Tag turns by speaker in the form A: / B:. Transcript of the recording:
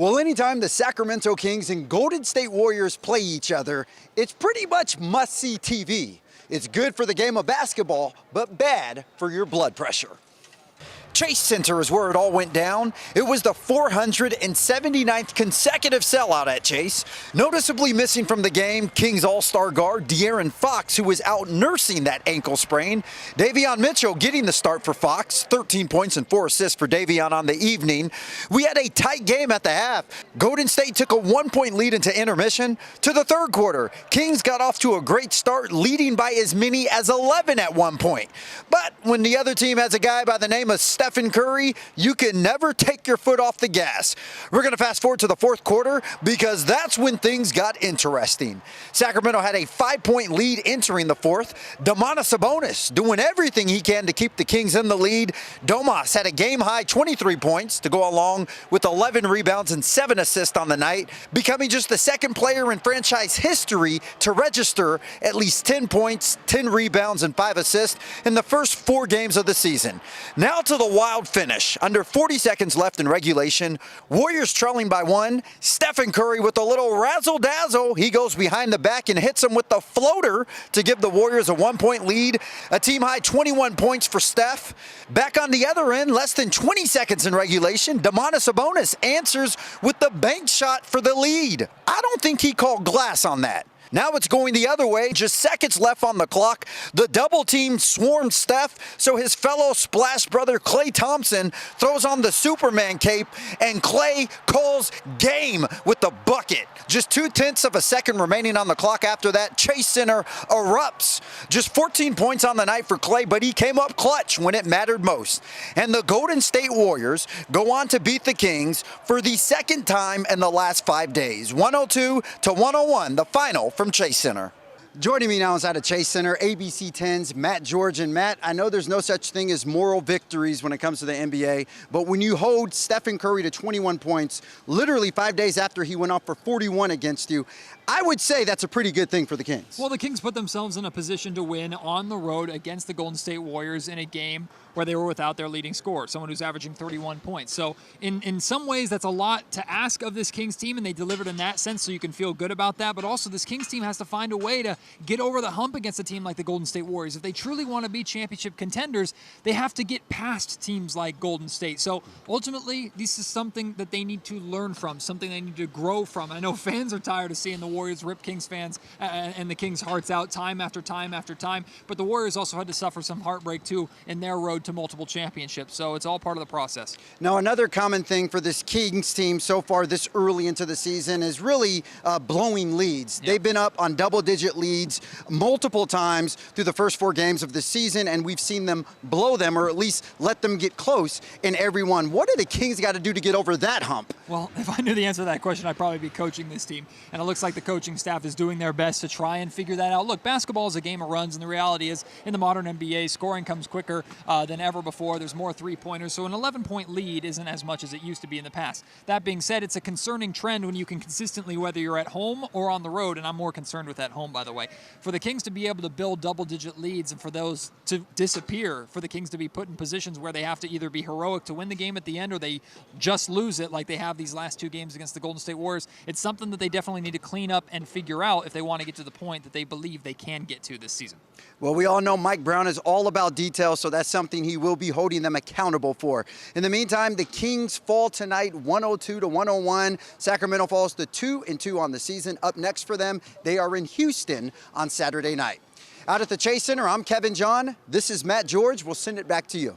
A: Well, anytime the Sacramento Kings and Golden State Warriors play each other, it's pretty much must-see TV. It's good for the game of basketball, but bad for your blood pressure. Chase Center is where it all went down. It was the 479th consecutive sellout at Chase. Noticeably missing from the game, Kings all-star guard De'Aaron Fox, who was out nursing that ankle sprain. Davion Mitchell getting the start for Fox, 13 points and 4 assists for Davion on the evening. We had a tight game at the half. Golden State took a 1-point lead into intermission. To the third quarter, Kings got off to a great start, leading by as many as 11 at one point. But when the other team has a guy by the name of Stephen Curry, you can never take your foot off the gas. We're going to fast forward to the fourth quarter because that's when things got interesting. Sacramento had a 5-point lead entering the fourth. Domantas Sabonis doing everything he can to keep the Kings in the lead. Domas had a game-high 23 points to go along with 11 rebounds and 7 assists on the night, becoming just the second player in franchise history to register at least 10 points, 10 rebounds, and 5 assists in the first 4 games of the season. Now to the wild finish. Under 40 seconds left in regulation, Warriors trailing by 1. Stephen Curry with a little razzle-dazzle. He goes behind the back and hits him with the floater to give the Warriors a 1-point lead. A team-high 21 points for Steph. Back on the other end, less than 20 seconds in regulation, Domantas Sabonis answers with the bank shot for the lead. I don't think he called glass on that. Now it's going the other way, just seconds left on the clock. The double team swarmed Steph, so his fellow Splash brother Klay Thompson throws on the Superman cape, and Klay calls game with the bucket. Just 0.2 of a second remaining on the clock after that. Chase Center erupts. Just 14 points on the night for Klay, but he came up clutch when it mattered most. And the Golden State Warriors go on to beat the Kings for the second time in the last 5 days. 102-101, the final from Chase Center. Joining me now inside of Chase Center, ABC 10's Matt George. And Matt, I know there's no such thing as moral victories when it comes to the NBA, but when you hold Stephen Curry to 21 points, literally 5 days after he went off for 41 against you, I would say that's a pretty good thing for the Kings.
B: Well, the Kings put themselves in a position to win on the road against the Golden State Warriors in a game where they were without their leading scorer, someone who's averaging 31 points. So in some ways, that's a lot to ask of this Kings team, and they delivered in that sense, so you can feel good about that. But also, this Kings team has to find a way to get over the hump against a team like the Golden State Warriors. If they truly want to be championship contenders, they have to get past teams like Golden State. So ultimately, this is something that they need to learn from, something they need to grow from. I know fans are tired of seeing the Warriors rip Kings fans and the Kings' hearts out time after time after time, but the Warriors also had to suffer some heartbreak too in their road to multiple championships, so it's all part of the process.
A: Now, another common thing for this Kings team so far this early into the season is really blowing leads. Yep. They've been up on double-digit leads multiple times through the first 4 games of the season, and we've seen them blow them, or at least let them get close in every one. What do the Kings got to do to get over that hump?
B: Well, if I knew the answer to that question, I'd probably be coaching this team, and it looks like the coaching staff is doing their best to try and figure that out. Look, basketball is a game of runs, and the reality is, in the modern NBA, scoring comes quicker than ever before. There's more three-pointers, so an 11-point lead isn't as much as it used to be in the past. That being said, it's a concerning trend when you can consistently, whether you're at home or on the road, and I'm more concerned with at home, by the way. For the Kings to be able to build double-digit leads and for those to disappear, for the Kings to be put in positions where they have to either be heroic to win the game at the end or they just lose it like they have these last 2 games against the Golden State Warriors, it's something that they definitely need to clean up and figure out if they want to get to the point that they believe they can get to this season.
A: Well, we all know Mike Brown is all about details, so that's something he will be holding them accountable for. In the meantime, the Kings fall tonight 102-101. Sacramento falls to 2-2 on the season. Up next for them, they are in Houston on Saturday night. Out at the Chase Center, I'm Kevin John. This is Matt George. We'll send it back to you.